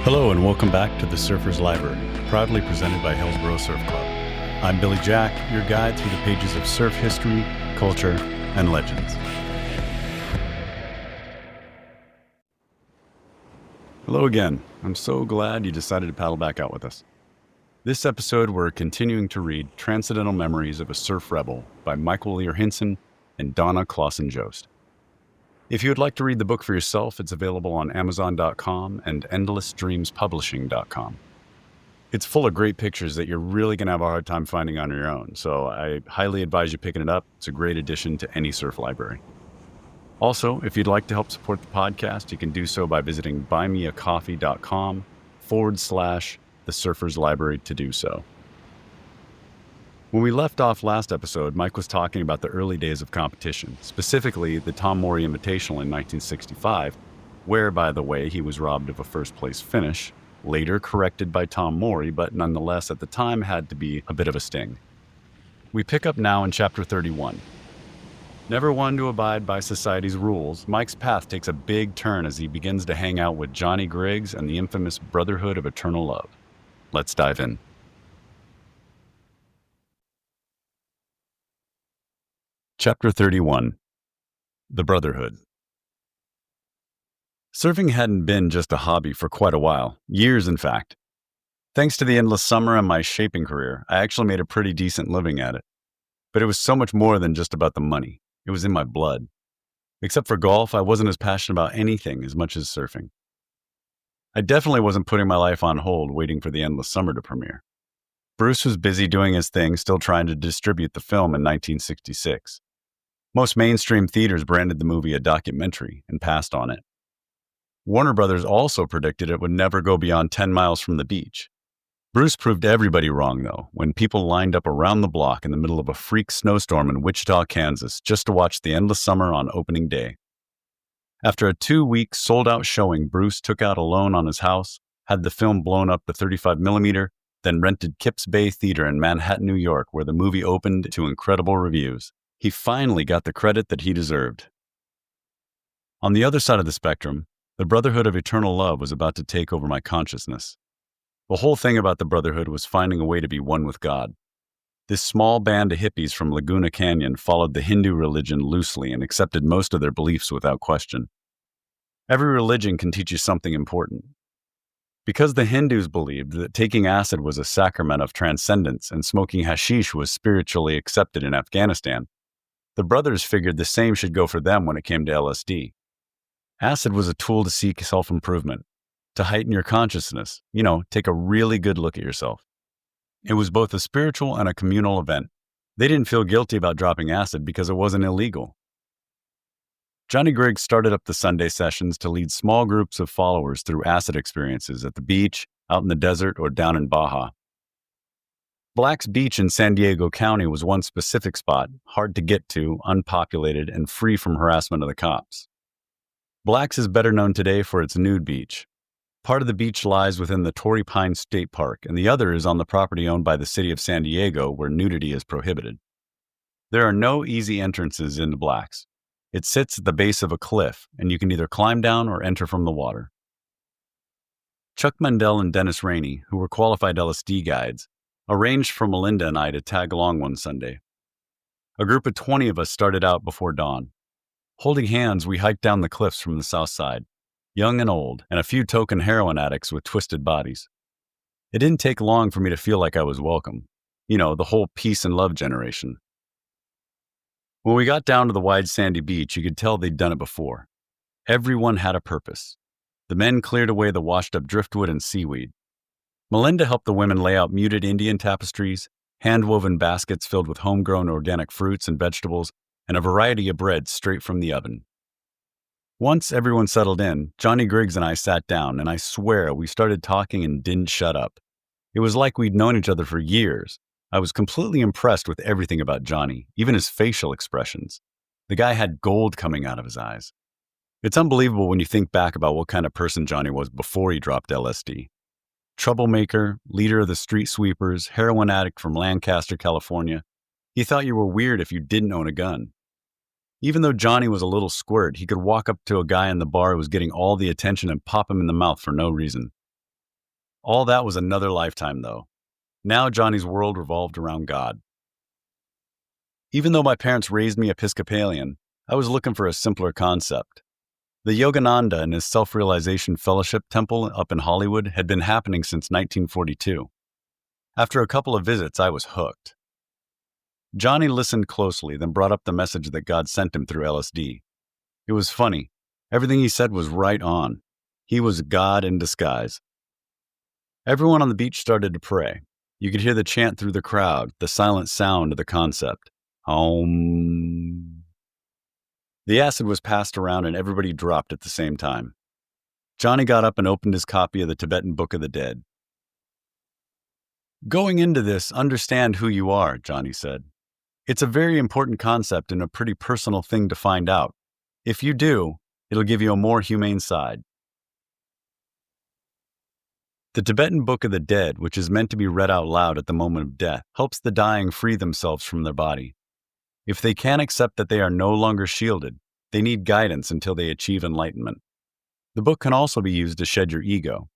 Hello and welcome back to the Surfer's Library, proudly presented by Hillsborough Surf Club. I'm Billy Jack, your guide through the pages of surf history, culture, and legends. Hello again. I'm so glad you decided to paddle back out with us. This episode, we're continuing to read Transcendental Memories of a Surf Rebel by Michael Lear Hinson and Donna Clausen-Jost. If you would like to read the book for yourself, it's available on Amazon.com and EndlessDreamsPublishing.com. It's full of great pictures that you're really going to have a hard time finding on your own, so I highly advise you picking it up. It's a great addition to any surf library. Also, if you'd like to help support the podcast, you can do so by visiting buymeacoffee.com/The Surfer's Library to do so. When we left off last episode, Mike was talking about the early days of competition, specifically the Tom Morey Invitational in 1965, where, by the way, he was robbed of a first-place finish, later corrected by Tom Morey, but nonetheless at the time had to be a bit of a sting. We pick up now in Chapter 31. Never one to abide by society's rules, Mike's path takes a big turn as he begins to hang out with Johnny Griggs and the infamous Brotherhood of Eternal Love. Let's dive in. Chapter 31. The Brotherhood. Surfing hadn't been just a hobby for quite a while, years in fact. Thanks to the endless summer and my shaping career, I actually made a pretty decent living at it. But it was so much more than just about the money. It was in my blood. Except for golf, I wasn't as passionate about anything as much as surfing. I definitely wasn't putting my life on hold waiting for the endless summer to premiere. Bruce was busy doing his thing, still trying to distribute the film in 1966. Most mainstream theaters branded the movie a documentary and passed on it. Warner Brothers also predicted it would never go beyond 10 miles from the beach. Bruce proved everybody wrong, though, when people lined up around the block in the middle of a freak snowstorm in Wichita, Kansas, just to watch The Endless Summer on opening day. After a 2-week sold-out showing, Bruce took out a loan on his house, had the film blown up to 35mm, then rented Kips Bay Theater in Manhattan, New York, where the movie opened to incredible reviews. He finally got the credit that he deserved. On the other side of the spectrum, the Brotherhood of Eternal Love was about to take over my consciousness. The whole thing about the Brotherhood was finding a way to be one with God. This small band of hippies from Laguna Canyon followed the Hindu religion loosely and accepted most of their beliefs without question. Every religion can teach you something important. Because the Hindus believed that taking acid was a sacrament of transcendence and smoking hashish was spiritually accepted in Afghanistan, the brothers figured the same should go for them when it came to LSD. Acid was a tool to seek self-improvement, to heighten your consciousness, take a really good look at yourself. It was both a spiritual and a communal event. They didn't feel guilty about dropping acid because it wasn't illegal. Johnny Griggs started up the Sunday sessions to lead small groups of followers through acid experiences at the beach, out in the desert, or down in Baja. Black's Beach in San Diego County was one specific spot, hard to get to, unpopulated, and free from harassment of the cops. Black's is better known today for its nude beach. Part of the beach lies within the Torrey Pines State Park, and the other is on the property owned by the city of San Diego, where nudity is prohibited. There are no easy entrances into Black's. It sits at the base of a cliff, and you can either climb down or enter from the water. Chuck Mendel and Dennis Rainey, who were qualified LSD guides, arranged for Melinda and I to tag along one Sunday. A group of 20 of us started out before dawn. Holding hands, we hiked down the cliffs from the south side, young and old, and a few token heroin addicts with twisted bodies. It didn't take long for me to feel like I was welcome. The whole peace and love generation. When we got down to the wide sandy beach, you could tell they'd done it before. Everyone had a purpose. The men cleared away the washed-up driftwood and seaweed. Melinda helped the women lay out muted Indian tapestries, hand-woven baskets filled with homegrown organic fruits and vegetables, and a variety of breads straight from the oven. Once everyone settled in, Johnny Griggs and I sat down, and I swear we started talking and didn't shut up. It was like we'd known each other for years. I was completely impressed with everything about Johnny, even his facial expressions. The guy had gold coming out of his eyes. It's unbelievable when you think back about what kind of person Johnny was before he dropped LSD. Troublemaker, leader of the street sweepers, heroin addict from Lancaster, California. He thought you were weird if you didn't own a gun. Even though Johnny was a little squirt, he could walk up to a guy in the bar who was getting all the attention and pop him in the mouth for no reason. All that was another lifetime, though. Now Johnny's world revolved around God. Even though my parents raised me Episcopalian, I was looking for a simpler concept. The Yogananda and his Self-Realization Fellowship Temple up in Hollywood had been happening since 1942. After a couple of visits, I was hooked. Johnny listened closely, then brought up the message that God sent him through LSD. It was funny. Everything he said was right on. He was God in disguise. Everyone on the beach started to pray. You could hear the chant through the crowd, the silent sound of the concept. Om. The acid was passed around and everybody dropped at the same time. Johnny got up and opened his copy of the Tibetan Book of the Dead. Going into this, understand who you are, Johnny said. It's a very important concept and a pretty personal thing to find out. If you do, it'll give you a more humane side. The Tibetan Book of the Dead, which is meant to be read out loud at the moment of death, helps the dying free themselves from their body. If they can't accept that they are no longer shielded, they need guidance until they achieve enlightenment. The book can also be used to shed your ego.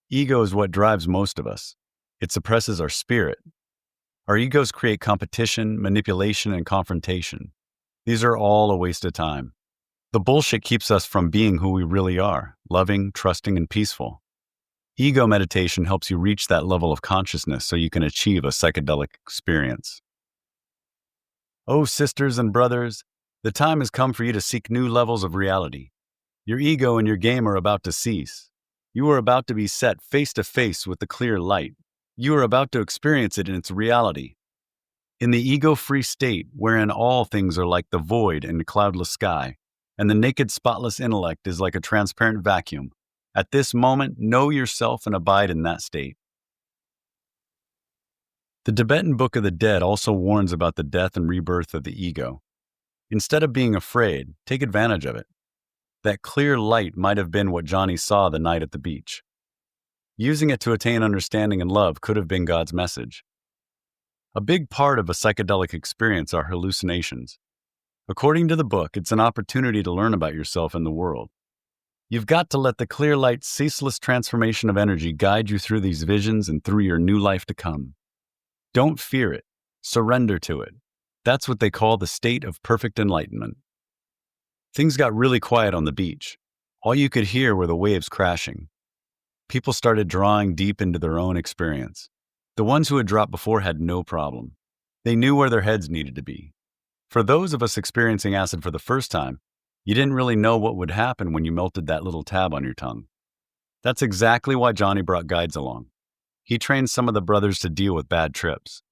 Ego is what drives most of us. It suppresses our spirit. Our egos create competition, manipulation, and confrontation. These are all a waste of time. The bullshit keeps us from being who we really are, loving, trusting, and peaceful. Ego meditation helps you reach that level of consciousness so you can achieve a psychedelic experience. Oh, sisters and brothers, the time has come for you to seek new levels of reality. Your ego and your game are about to cease. You are about to be set face to face with the clear light. You are about to experience it in its reality. In the ego-free state, wherein all things are like the void in the cloudless sky, and the naked spotless intellect is like a transparent vacuum, at this moment, know yourself and abide in that state. The Tibetan Book of the Dead also warns about the death and rebirth of the ego. Instead of being afraid, take advantage of it. That clear light might have been what Johnny saw the night at the beach. Using it to attain understanding and love could have been God's message. A big part of a psychedelic experience are hallucinations. According to the book, it's an opportunity to learn about yourself and the world. You've got to let the clear light's ceaseless transformation of energy guide you through these visions and through your new life to come. Don't fear it. Surrender to it. That's what they call the state of perfect enlightenment. Things got really quiet on the beach. All you could hear were the waves crashing. People started drawing deep into their own experience. The ones who had dropped before had no problem. They knew where their heads needed to be. For those of us experiencing acid for the first time, you didn't really know what would happen when you melted that little tab on your tongue. That's exactly why Johnny brought guides along. He trained some of the brothers to deal with bad trips.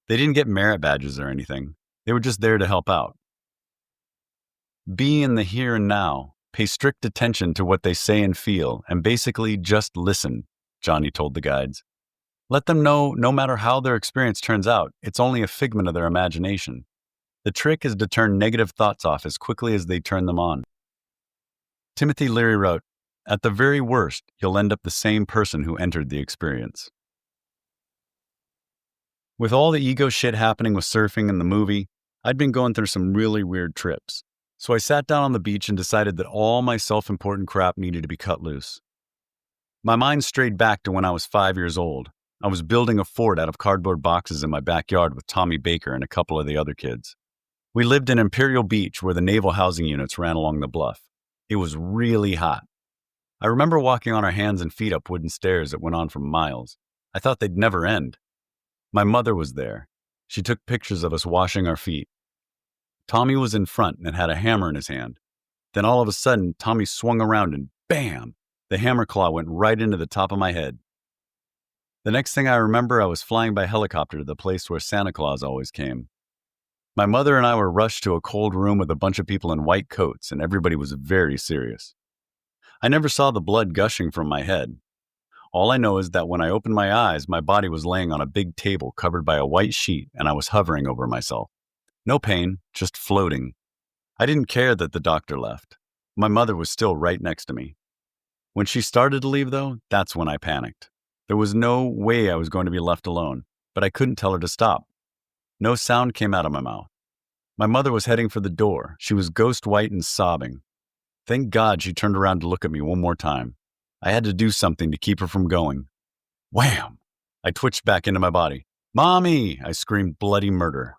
They didn't get merit badges or anything. They were just there to help out. Be in the here and now. Pay strict attention to what they say and feel, and basically just listen, Johnny told the guides. Let them know no matter how their experience turns out, it's only a figment of their imagination. The trick is to turn negative thoughts off as quickly as they turn them on. Timothy Leary wrote, "At the very worst, you'll end up the same person who entered the experience." With all the ego shit happening with surfing and the movie, I'd been going through some really weird trips. So I sat down on the beach and decided that all my self-important crap needed to be cut loose. My mind strayed back to when I was 5 years old. I was building a fort out of cardboard boxes in my backyard with Tommy Baker and a couple of the other kids. We lived in Imperial Beach where the naval housing units ran along the bluff. It was really hot. I remember walking on our hands and feet up wooden stairs that went on for miles. I thought they'd never end. My mother was there. She took pictures of us washing our feet. Tommy was in front and had a hammer in his hand. Then all of a sudden, Tommy swung around and bam! The hammer claw went right into the top of my head. The next thing I remember, I was flying by helicopter to the place where Santa Claus always came. My mother and I were rushed to a cold room with a bunch of people in white coats, and everybody was very serious. I never saw the blood gushing from my head. All I know is that when I opened my eyes, my body was laying on a big table covered by a white sheet, and I was hovering over myself. No pain, just floating. I didn't care that the doctor left. My mother was still right next to me. When she started to leave, though, that's when I panicked. There was no way I was going to be left alone, but I couldn't tell her to stop. No sound came out of my mouth. My mother was heading for the door. She was ghost white and sobbing. Thank God she turned around to look at me one more time. I had to do something to keep her from going. Wham! I twitched back into my body. Mommy! I screamed bloody murder.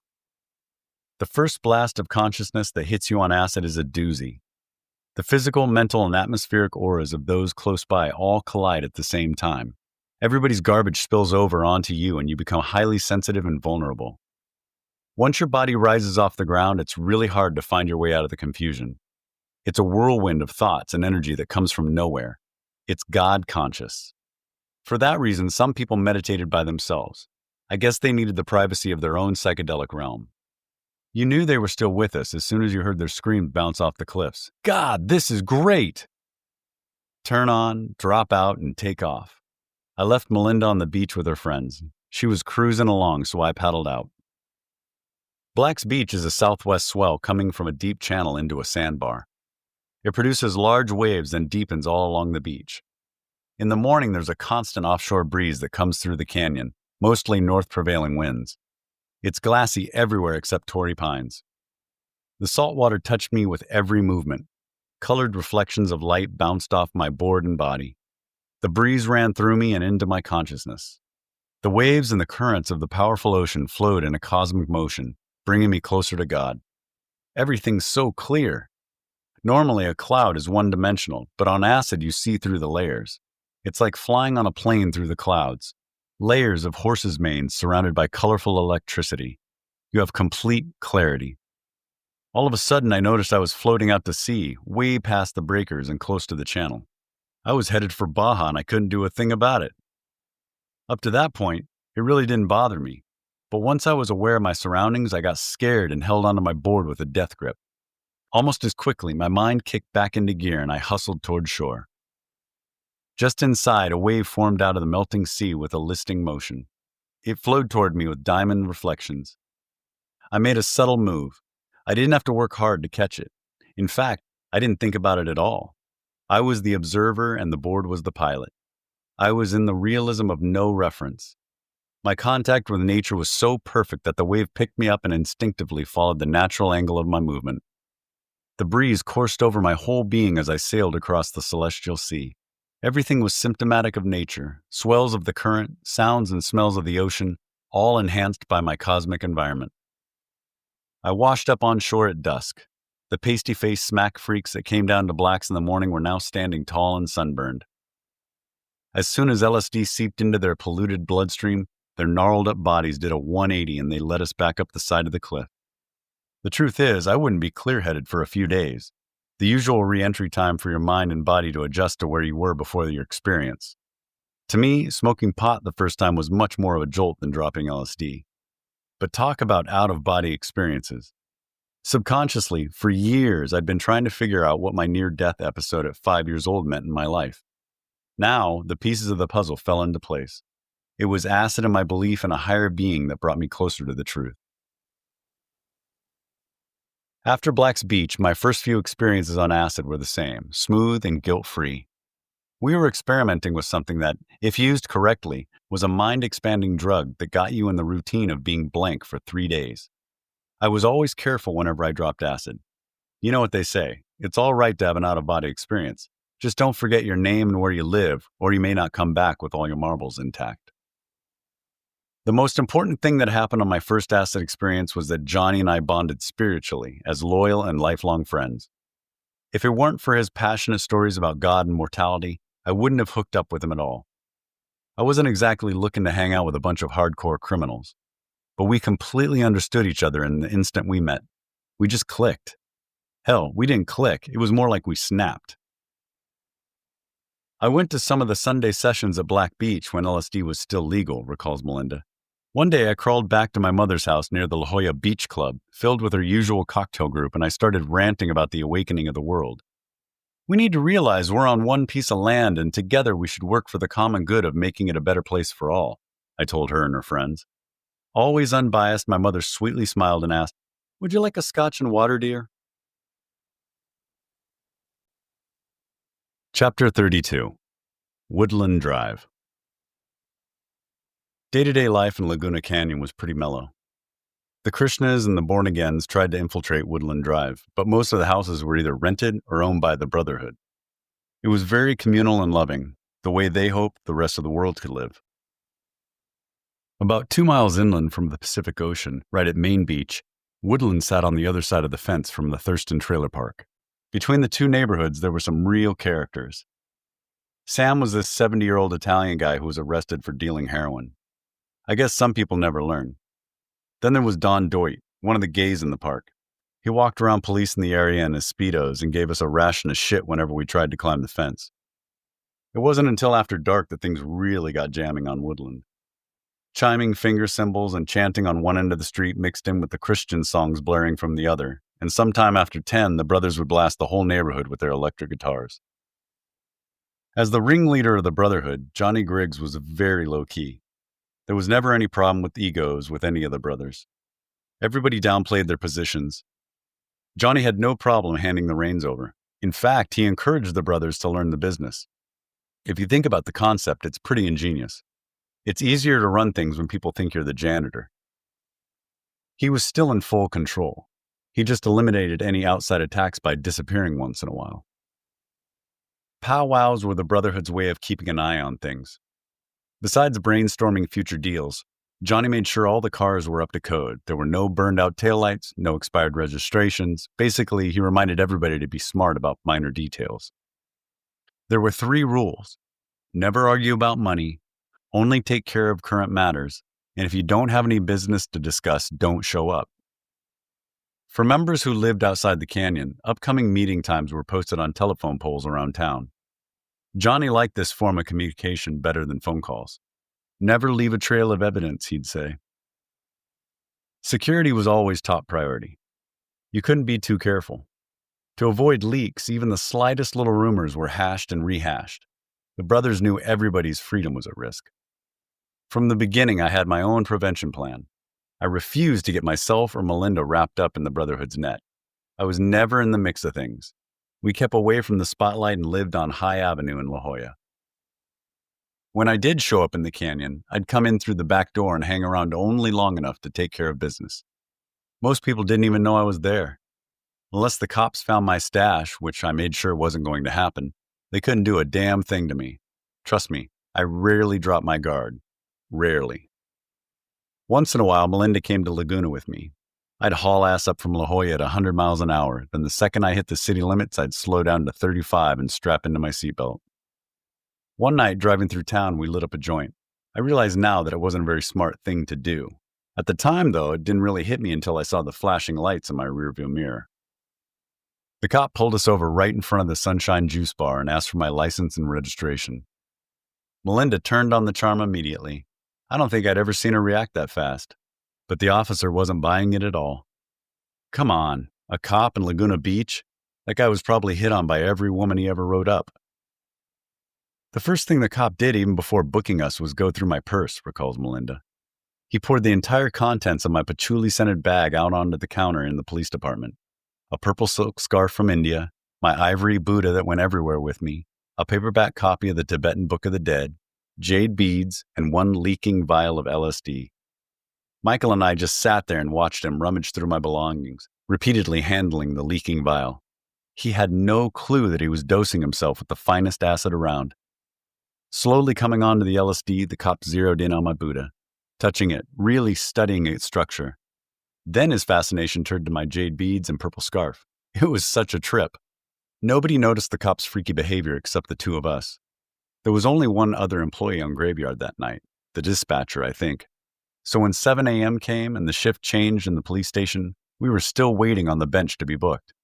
The first blast of consciousness that hits you on acid is a doozy. The physical, mental, and atmospheric auras of those close by all collide at the same time. Everybody's garbage spills over onto you and you become highly sensitive and vulnerable. Once your body rises off the ground, it's really hard to find your way out of the confusion. It's a whirlwind of thoughts and energy that comes from nowhere. It's God conscious. For that reason, some people meditated by themselves. I guess they needed the privacy of their own psychedelic realm. You knew they were still with us as soon as you heard their screams bounce off the cliffs. God, this is great! Turn on, drop out, and take off. I left Melinda on the beach with her friends. She was cruising along, so I paddled out. Black's Beach is a southwest swell coming from a deep channel into a sandbar. It produces large waves and deepens all along the beach. In the morning, there's a constant offshore breeze that comes through the canyon, mostly north prevailing winds. It's glassy everywhere except Torrey Pines. The salt water touched me with every movement. Colored reflections of light bounced off my board and body. The breeze ran through me and into my consciousness. The waves and the currents of the powerful ocean flowed in a cosmic motion, bringing me closer to God. Everything's so clear. Normally, a cloud is one-dimensional, but on acid you see through the layers. It's like flying on a plane through the clouds. Layers of horses' manes surrounded by colorful electricity. You have complete clarity. All of a sudden, I noticed I was floating out to sea, way past the breakers and close to the channel. I was headed for Baja and I couldn't do a thing about it. Up to that point, it really didn't bother me. But once I was aware of my surroundings, I got scared and held onto my board with a death grip. Almost as quickly, my mind kicked back into gear and I hustled toward shore. Just inside, a wave formed out of the melting sea with a listing motion. It flowed toward me with diamond reflections. I made a subtle move. I didn't have to work hard to catch it. In fact, I didn't think about it at all. I was the observer and the board was the pilot. I was in the realism of no reference. My contact with nature was so perfect that the wave picked me up and instinctively followed the natural angle of my movement. The breeze coursed over my whole being as I sailed across the celestial sea. Everything was symptomatic of nature, swells of the current, sounds and smells of the ocean, all enhanced by my cosmic environment. I washed up on shore at dusk. The pasty-faced smack freaks that came down to blacks in the morning were now standing tall and sunburned. As soon as LSD seeped into their polluted bloodstream, their gnarled-up bodies did a 180 and they led us back up the side of the cliff. The truth is, I wouldn't be clear-headed for a few days. The usual re-entry time for your mind and body to adjust to where you were before your experience. To me, smoking pot the first time was much more of a jolt than dropping LSD. But talk about out-of-body experiences. Subconsciously, for years, I'd been trying to figure out what my near-death episode at 5 years old meant in my life. Now, the pieces of the puzzle fell into place. It was acid and my belief in a higher being that brought me closer to the truth. After Black's Beach, my first few experiences on acid were the same, smooth and guilt-free. We were experimenting with something that, if used correctly, was a mind-expanding drug that got you in the routine of being blank for 3 days. I was always careful whenever I dropped acid. You know what they say, it's all right to have an out-of-body experience. Just don't forget your name and where you live, or you may not come back with all your marbles intact. The most important thing that happened on my first acid experience was that Johnny and I bonded spiritually as loyal and lifelong friends. If it weren't for his passionate stories about God and mortality, I wouldn't have hooked up with him at all. I wasn't exactly looking to hang out with a bunch of hardcore criminals, but we completely understood each other in the instant we met. We just clicked. Hell, we didn't click, it was more like we snapped. I went to some of the Sunday sessions at Black Beach when LSD was still legal, recalls Melinda. One day I crawled back to my mother's house near the La Jolla Beach Club, filled with her usual cocktail group, and I started ranting about the awakening of the world. We need to realize we're on one piece of land and together we should work for the common good of making it a better place for all, I told her and her friends. Always unbiased, my mother sweetly smiled and asked, "Would you like a scotch and water, dear?" Chapter 32. Woodland Drive. Day-to-day life in Laguna Canyon was pretty mellow. The Krishnas and the born-agains tried to infiltrate Woodland Drive, but most of the houses were either rented or owned by the Brotherhood. It was very communal and loving, the way they hoped the rest of the world could live. About 2 miles inland from the Pacific Ocean, right at Main Beach, Woodland sat on the other side of the fence from the Thurston Trailer Park. Between the two neighborhoods, there were some real characters. Sam was this 70-year-old Italian guy who was arrested for dealing heroin. I guess some people never learn. Then there was Don Doit, one of the gays in the park. He walked around policing the area in his Speedos and gave us a ration of shit whenever we tried to climb the fence. It wasn't until after dark that things really got jamming on Woodland. Chiming finger cymbals and chanting on one end of the street mixed in with the Christian songs blaring from the other, and sometime after 10, the brothers would blast the whole neighborhood with their electric guitars. As the ringleader of the brotherhood, Johnny Griggs was very low-key. There was never any problem with egos with any of the brothers. Everybody downplayed their positions. Johnny had no problem handing the reins over. In fact, he encouraged the brothers to learn the business. If you think about the concept, it's pretty ingenious. It's easier to run things when people think you're the janitor. He was still in full control. He just eliminated any outside attacks by disappearing once in a while. Powwows were the Brotherhood's way of keeping an eye on things. Besides brainstorming future deals, Johnny made sure all the cars were up to code. There were no burned-out taillights, no expired registrations. Basically, he reminded everybody to be smart about minor details. There were 3 rules. Never argue about money, only take care of current matters, and if you don't have any business to discuss, don't show up. For members who lived outside the canyon, upcoming meeting times were posted on telephone poles around town. Johnny liked this form of communication better than phone calls. Never leave a trail of evidence, he'd say. Security was always top priority. You couldn't be too careful. To avoid leaks, even the slightest little rumors were hashed and rehashed. The brothers knew everybody's freedom was at risk. From the beginning, I had my own prevention plan. I refused to get myself or Melinda wrapped up in the Brotherhood's net. I was never in the mix of things. We kept away from the spotlight and lived on High Avenue in La Jolla. When I did show up in the canyon, I'd come in through the back door and hang around only long enough to take care of business. Most people didn't even know I was there. Unless the cops found my stash, which I made sure wasn't going to happen, they couldn't do a damn thing to me. Trust me, I rarely dropped my guard. Rarely. Once in a while, Melinda came to Laguna with me. I'd haul ass up from La Jolla at 100 miles an hour. Then the second I hit the city limits, I'd slow down to 35 and strap into my seatbelt. One night, driving through town, we lit up a joint. I realize now that it wasn't a very smart thing to do. At the time, though, it didn't really hit me until I saw the flashing lights in my rearview mirror. The cop pulled us over right in front of the Sunshine Juice Bar and asked for my license and registration. Melinda turned on the charm immediately. I don't think I'd ever seen her react that fast. But the officer wasn't buying it at all. Come on, a cop in Laguna Beach? That guy was probably hit on by every woman he ever rode up. The first thing the cop did even before booking us was go through my purse, recalls Melinda. He poured the entire contents of my patchouli-scented bag out onto the counter in the police department. A purple silk scarf from India, my ivory Buddha that went everywhere with me, a paperback copy of the Tibetan Book of the Dead, jade beads, and 1 leaking vial of LSD. Michael and I just sat there and watched him rummage through my belongings, repeatedly handling the leaking vial. He had no clue that he was dosing himself with the finest acid around. Slowly coming onto the LSD, the cop zeroed in on my Buddha, touching it, really studying its structure. Then his fascination turned to my jade beads and purple scarf. It was such a trip. Nobody noticed the cop's freaky behavior except the 2 of us. There was only one other employee on graveyard that night, the dispatcher, I think. So when 7 a.m. came and the shift changed in the police station, we were still waiting on the bench to be booked.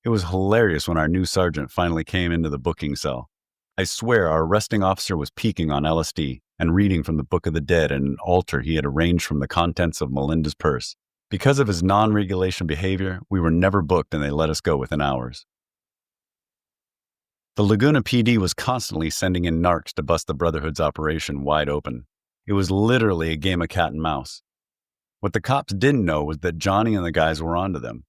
It was hilarious when our new sergeant finally came into the booking cell. I swear our arresting officer was peeking on LSD and reading from the Book of the Dead at an altar he had arranged from the contents of Melinda's purse. Because of his non-regulation behavior, we were never booked and they let us go within hours. The Laguna PD was constantly sending in narcs to bust the Brotherhood's operation wide open. It was literally a game of cat and mouse. What the cops didn't know was that Johnny and the guys were onto them.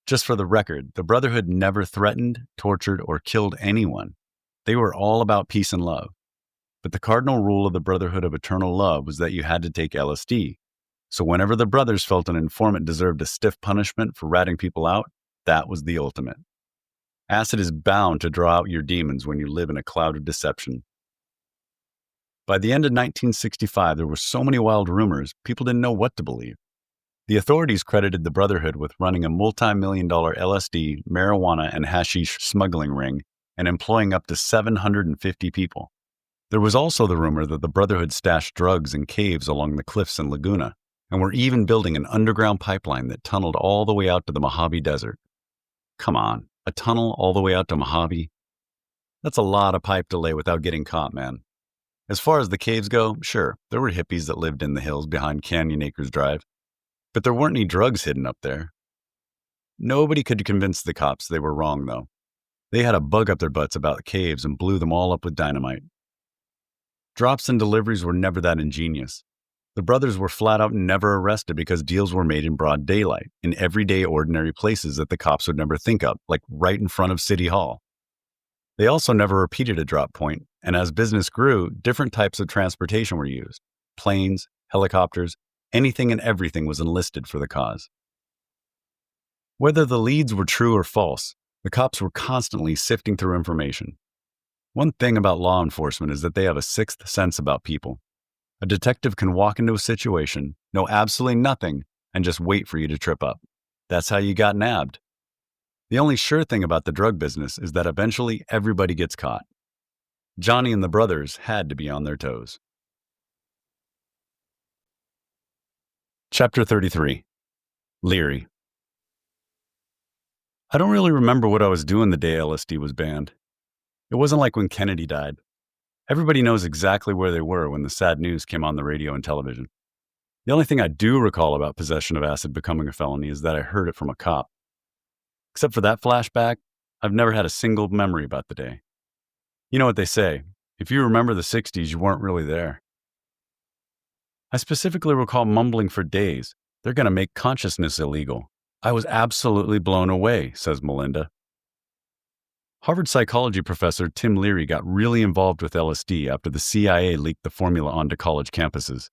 Just for the record, the Brotherhood never threatened, tortured, or killed anyone. They were all about peace and love. But the cardinal rule of the Brotherhood of Eternal Love was that you had to take LSD. So whenever the brothers felt an informant deserved a stiff punishment for ratting people out, that was the ultimate. Acid is bound to draw out your demons when you live in a cloud of deception. By the end of 1965, there were so many wild rumors, people didn't know what to believe. The authorities credited the Brotherhood with running a multi-million-dollar LSD, marijuana, and hashish smuggling ring and employing up to 750 people. There was also the rumor that the Brotherhood stashed drugs in caves along the cliffs in Laguna, and were even building an underground pipeline that tunneled all the way out to the Mojave Desert. Come on, a tunnel all the way out to Mojave? That's a lot of pipe to lay without getting caught, man. As far as the caves go, sure, there were hippies that lived in the hills behind Canyon Acres Drive, but there weren't any drugs hidden up there. Nobody could convince the cops they were wrong, though. They had a bug up their butts about the caves and blew them all up with dynamite. Drops and deliveries were never that ingenious. The brothers were flat out never arrested because deals were made in broad daylight, in everyday ordinary places that the cops would never think of, like right in front of City Hall. They also never repeated a drop point, and as business grew, different types of transportation were used. Planes, helicopters, anything and everything was enlisted for the cause. Whether the leads were true or false, the cops were constantly sifting through information. One thing about law enforcement is that they have a sixth sense about people. A detective can walk into a situation, know absolutely nothing, and just wait for you to trip up. That's how you got nabbed. The only sure thing about the drug business is that eventually everybody gets caught. Johnny and the brothers had to be on their toes. Chapter 33. Leary. I don't really remember what I was doing the day LSD was banned. It wasn't like when Kennedy died. Everybody knows exactly where they were when the sad news came on the radio and television. The only thing I do recall about possession of acid becoming a felony is that I heard it from a cop. Except for that flashback, I've never had a single memory about the day. You know what they say, if you remember the 60s, you weren't really there. I specifically recall mumbling for days, they're going to make consciousness illegal. I was absolutely blown away, says Melinda. Harvard psychology professor Tim Leary got really involved with LSD after the CIA leaked the formula onto college campuses.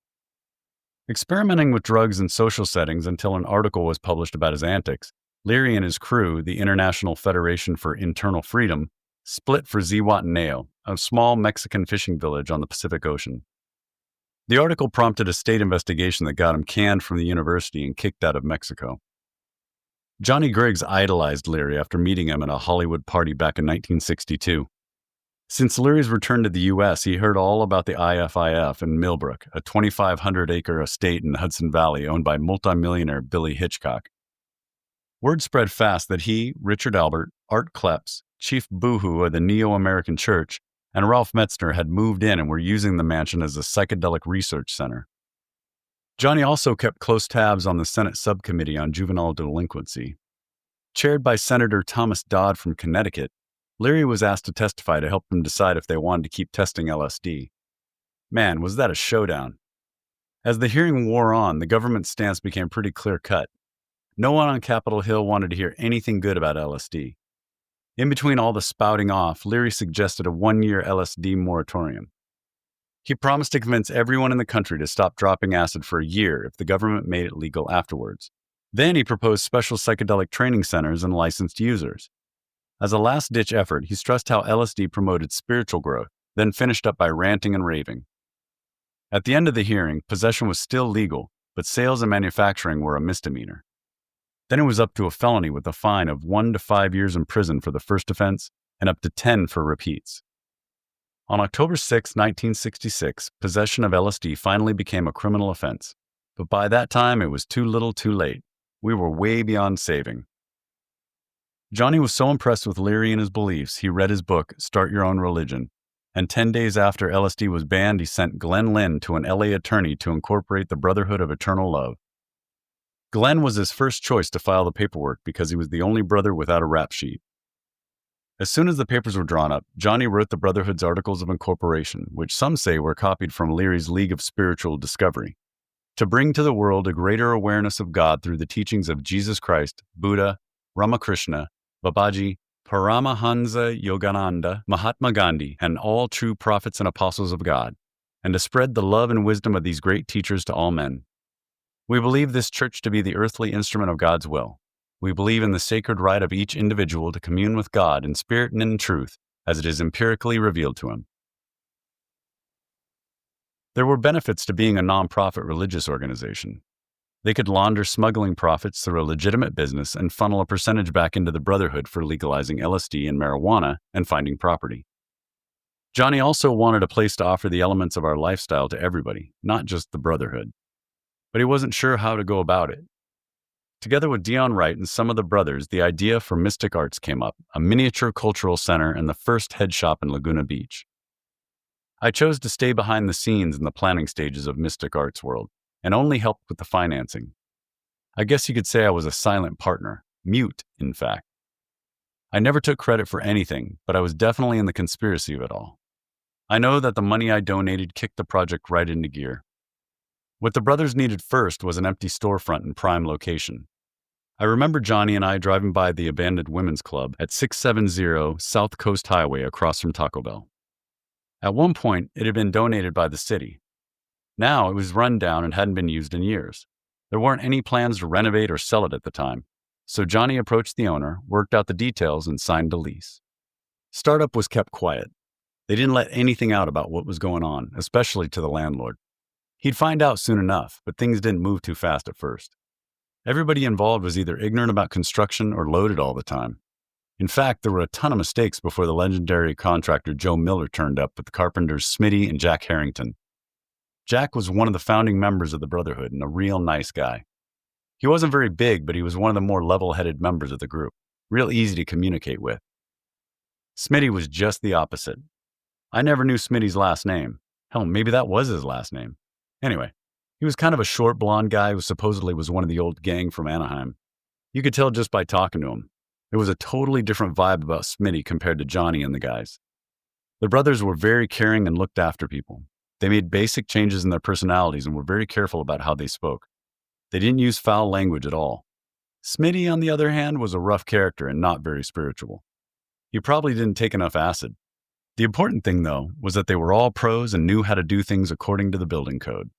Experimenting with drugs in social settings until an article was published about his antics, Leary and his crew, the International Federation for Internal Freedom, split for Zihuatanejo, a small Mexican fishing village on the Pacific Ocean. The article prompted a state investigation that got him canned from the university and kicked out of Mexico. Johnny Griggs idolized Leary after meeting him at a Hollywood party back in 1962. Since Leary's return to the U.S., he heard all about the IFIF in Millbrook, a 2,500-acre estate in Hudson Valley owned by multimillionaire Billy Hitchcock. Word spread fast that he, Richard Albert, Art Klepps, Chief Boohoo of the Neo-American Church, and Ralph Metzner had moved in and were using the mansion as a psychedelic research center. Johnny also kept close tabs on the Senate Subcommittee on Juvenile Delinquency. Chaired by Senator Thomas Dodd from Connecticut, Leary was asked to testify to help them decide if they wanted to keep testing LSD. Man, was that a showdown. As the hearing wore on, the government's stance became pretty clear-cut. No one on Capitol Hill wanted to hear anything good about LSD. In between all the spouting off, Leary suggested a 1-year LSD moratorium. He promised to convince everyone in the country to stop dropping acid for a year if the government made it legal afterwards. Then he proposed special psychedelic training centers and licensed users. As a last-ditch effort, he stressed how LSD promoted spiritual growth, then finished up by ranting and raving. At the end of the hearing, possession was still legal, but sales and manufacturing were a misdemeanor. Then it was up to a felony with a fine of 1 to 5 years in prison for the first offense and up to 10 for repeats. On October 6, 1966, possession of LSD finally became a criminal offense. But by that time, it was too little too late. We were way beyond saving. Johnny was so impressed with Leary and his beliefs, he read his book, Start Your Own Religion, and 10 days after LSD was banned, he sent Glenn Lynn to an LA attorney to incorporate the Brotherhood of Eternal Love. Glenn was his first choice to file the paperwork because he was the only brother without a rap sheet. As soon as the papers were drawn up, Johnny wrote the Brotherhood's Articles of Incorporation, which some say were copied from Leary's League of Spiritual Discovery, to bring to the world a greater awareness of God through the teachings of Jesus Christ, Buddha, Ramakrishna, Babaji, Paramahansa Yogananda, Mahatma Gandhi, and all true prophets and apostles of God, and to spread the love and wisdom of these great teachers to all men. We believe this church to be the earthly instrument of God's will. We believe in the sacred right of each individual to commune with God in spirit and in truth, as it is empirically revealed to him. There were benefits to being a nonprofit religious organization. They could launder smuggling profits through a legitimate business and funnel a percentage back into the Brotherhood for legalizing LSD and marijuana and finding property. Johnny also wanted a place to offer the elements of our lifestyle to everybody, not just the Brotherhood. But he wasn't sure how to go about it. Together with Dion Wright and some of the brothers, the idea for Mystic Arts came up, a miniature cultural center and the first head shop in Laguna Beach. I chose to stay behind the scenes in the planning stages of Mystic Arts World, and only helped with the financing. I guess you could say I was a silent partner, mute, in fact. I never took credit for anything, but I was definitely in the conspiracy of it all. I know that the money I donated kicked the project right into gear. What the brothers needed first was an empty storefront in prime location. I remember Johnny and I driving by the abandoned women's club at 670 South Coast Highway across from Taco Bell. At one point, it had been donated by the city. Now it was run down and hadn't been used in years. There weren't any plans to renovate or sell it at the time, so Johnny approached the owner, worked out the details, and signed a lease. Startup was kept quiet. They didn't let anything out about what was going on, especially to the landlord. He'd find out soon enough, but things didn't move too fast at first. Everybody involved was either ignorant about construction or loaded all the time. In fact, there were a ton of mistakes before the legendary contractor Joe Miller turned up with the carpenters Smitty and Jack Harrington. Jack was one of the founding members of the Brotherhood and a real nice guy. He wasn't very big, but he was one of the more level-headed members of the group, real easy to communicate with. Smitty was just the opposite. I never knew Smitty's last name. Hell, maybe that was his last name. Anyway, he was kind of a short blonde guy who supposedly was one of the old gang from Anaheim. You could tell just by talking to him. There was a totally different vibe about Smitty compared to Johnny and the guys. The brothers were very caring and looked after people. They made basic changes in their personalities and were very careful about how they spoke. They didn't use foul language at all. Smitty, on the other hand, was a rough character and not very spiritual. He probably didn't take enough acid. The important thing, though, was that they were all pros and knew how to do things according to the building code.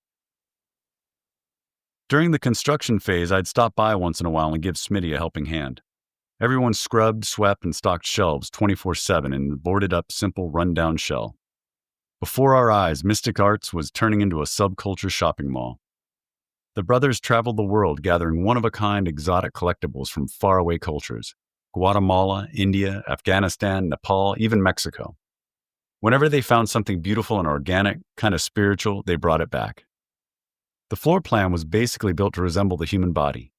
During the construction phase, I'd stop by once in a while and give Smitty a helping hand. Everyone scrubbed, swept, and stocked shelves 24/7 in a boarded-up, simple, run-down shell. Before our eyes, Mystic Arts was turning into a subculture shopping mall. The brothers traveled the world gathering one-of-a-kind exotic collectibles from faraway cultures: Guatemala, India, Afghanistan, Nepal, even Mexico. Whenever they found something beautiful and organic, kind of spiritual, they brought it back. The floor plan was basically built to resemble the human body.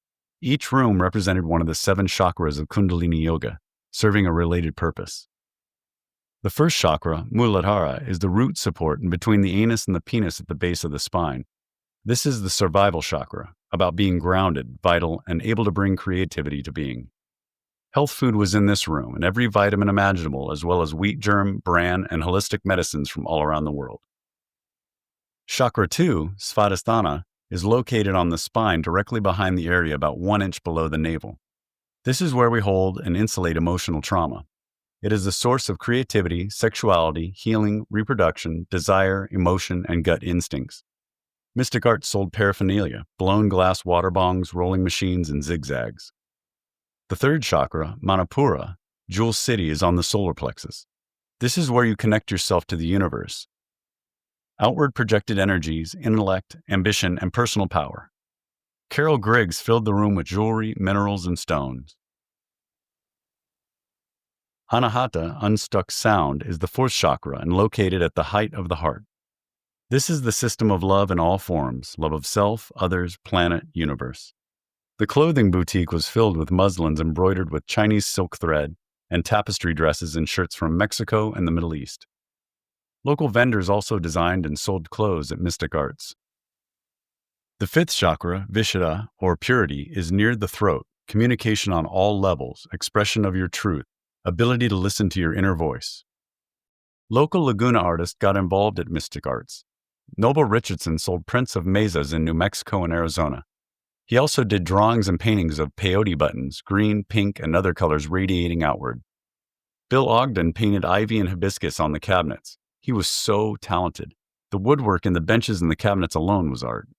Each room represented one of the 7 chakras of Kundalini Yoga, serving a related purpose. The first chakra, Muladhara, is the root support in between the anus and the penis at the base of the spine. This is the survival chakra, about being grounded, vital, and able to bring creativity to being. Health food was in this room, and every vitamin imaginable, as well as wheat germ, bran, and holistic medicines from all around the world. Chakra 2, Svadhisthana, is located on the spine directly behind the area about 1 inch below the navel. This is where we hold and insulate emotional trauma. It is the source of creativity, sexuality, healing, reproduction, desire, emotion, and gut instincts. Mystic Arts sold paraphernalia, blown glass water bongs, rolling machines, and zigzags. The third chakra, Manipura, Jewel City, is on the solar plexus. This is where you connect yourself to the universe. Outward projected energies, intellect, ambition, and personal power. Carol Griggs filled the room with jewelry, minerals, and stones. Anahata, unstuck sound, is the 4th chakra and located at the height of the heart. This is the system of love in all forms: love of self, others, planet, universe. The clothing boutique was filled with muslins embroidered with Chinese silk thread and tapestry dresses and shirts from Mexico and the Middle East. Local vendors also designed and sold clothes at Mystic Arts. The 5th chakra, Vishuddha, or purity, is near the throat, communication on all levels, expression of your truth, ability to listen to your inner voice. Local Laguna artists got involved at Mystic Arts. Noble Richardson sold prints of mesas in New Mexico and Arizona. He also did drawings and paintings of peyote buttons, green, pink, and other colors radiating outward. Bill Ogden painted ivy and hibiscus on the cabinets. He was so talented. The woodwork in the benches and the cabinets alone was art.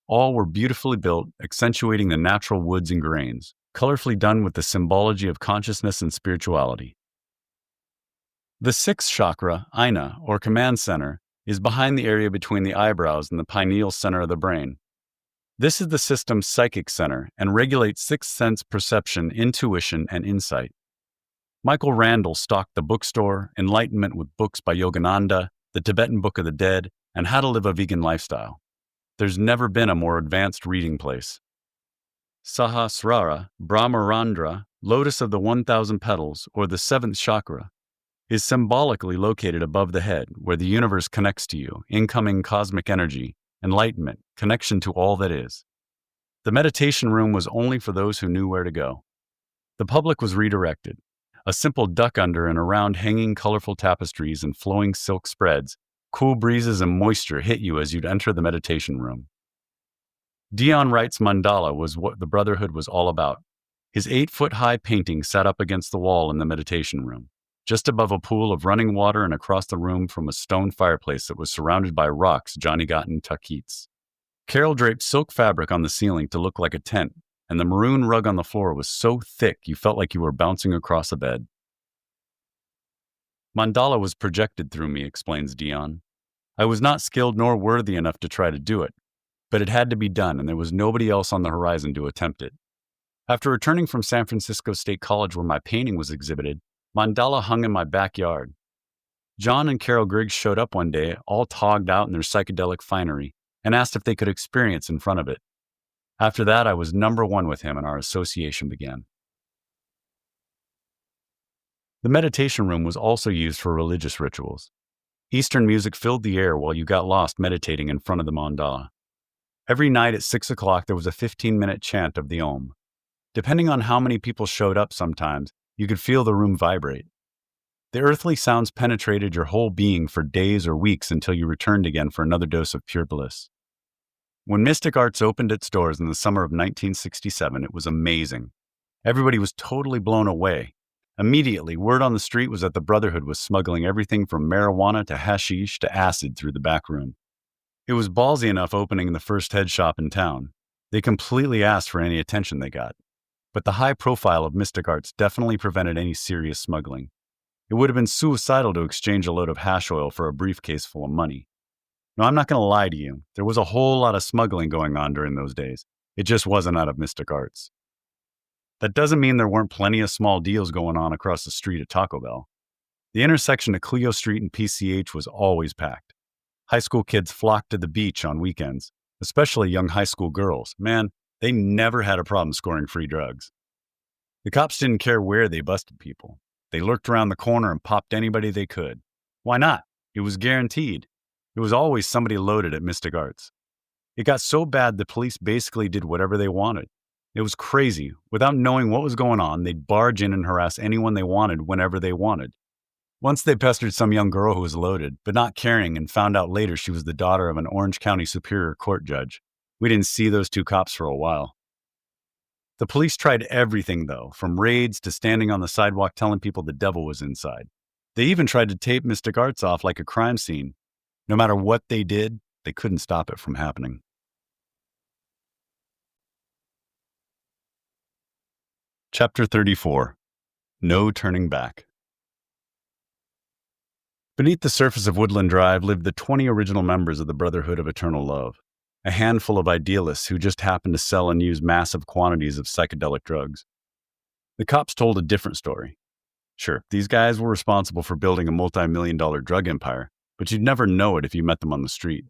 All were beautifully built, accentuating the natural woods and grains, colorfully done with the symbology of consciousness and spirituality. The 6th chakra, Aina, or command center, is behind the area between the eyebrows and the pineal center of the brain. This is the system's psychic center and regulates sixth sense perception, intuition, and insight. Michael Randall stocked the bookstore, Enlightenment with books by Yogananda, the Tibetan Book of the Dead, and How to Live a Vegan Lifestyle. There's never been a more advanced reading place. Sahasrara, Brahmarandra, lotus of the 1,000 petals, or the seventh chakra, is symbolically located above the head, where the universe connects to you, incoming cosmic energy, enlightenment, connection to all that is. The meditation room was only for those who knew where to go. The public was redirected. A simple duck under and around hanging colorful tapestries and flowing silk spreads, cool breezes and moisture hit you as you'd enter the meditation room. Dion Wright's mandala was what the Brotherhood was all about. His 8-foot-high painting sat up against the wall in the meditation room, just above a pool of running water and across the room from a stone fireplace that was surrounded by rocks Johnny got in Tuckeets. Carol draped silk fabric on the ceiling to look like a tent, and the maroon rug on the floor was so thick you felt like you were bouncing across a bed. Mandala was projected through me, explains Dion. I was not skilled nor worthy enough to try to do it, but it had to be done, and there was nobody else on the horizon to attempt it. After returning from San Francisco State College where my painting was exhibited, mandala hung in my backyard. John and Carol Griggs showed up one day, all togged out in their psychedelic finery, and asked if they could experience in front of it. After that, I was number one with him, and our association began. The meditation room was also used for religious rituals. Eastern music filled the air while you got lost meditating in front of the mandala. Every night at 6 o'clock, there was a 15-minute chant of the Om. Depending on how many people showed up sometimes, you could feel the room vibrate. The earthly sounds penetrated your whole being for days or weeks until you returned again for another dose of pure bliss. When Mystic Arts opened its doors in the summer of 1967, it was amazing. Everybody was totally blown away. Immediately, word on the street was that the Brotherhood was smuggling everything from marijuana to hashish to acid through the back room. It was ballsy enough opening the first head shop in town. They completely asked for any attention they got. But the high profile of Mystic Arts definitely prevented any serious smuggling. It would have been suicidal to exchange a load of hash oil for a briefcase full of money. No, I'm not going to lie to you. There was a whole lot of smuggling going on during those days. It just wasn't out of Mystic Arts. That doesn't mean there weren't plenty of small deals going on across the street at Taco Bell. The intersection of Clio Street and PCH was always packed. High school kids flocked to the beach on weekends, especially young high school girls. Man, they never had a problem scoring free drugs. The cops didn't care where they busted people. They lurked around the corner and popped anybody they could. Why not? It was guaranteed. There was always somebody loaded at Mystic Arts. It got so bad the police basically did whatever they wanted. It was crazy. Without knowing what was going on, they'd barge in and harass anyone they wanted whenever they wanted. Once they pestered some young girl who was loaded, but not caring, and found out later she was the daughter of an Orange County Superior Court judge. We didn't see those two cops for a while. The police tried everything, though, from raids to standing on the sidewalk telling people the devil was inside. They even tried to tape Mystic Arts off like a crime scene. No matter what they did, they couldn't stop it from happening. Chapter 34. No Turning Back. Beneath the surface of Woodland Drive lived the 20 original members of the Brotherhood of Eternal Love, a handful of idealists who just happened to sell and use massive quantities of psychedelic drugs. The cops told a different story. Sure, these guys were responsible for building a multi-million-dollar drug empire, but you'd never know it if you met them on the street.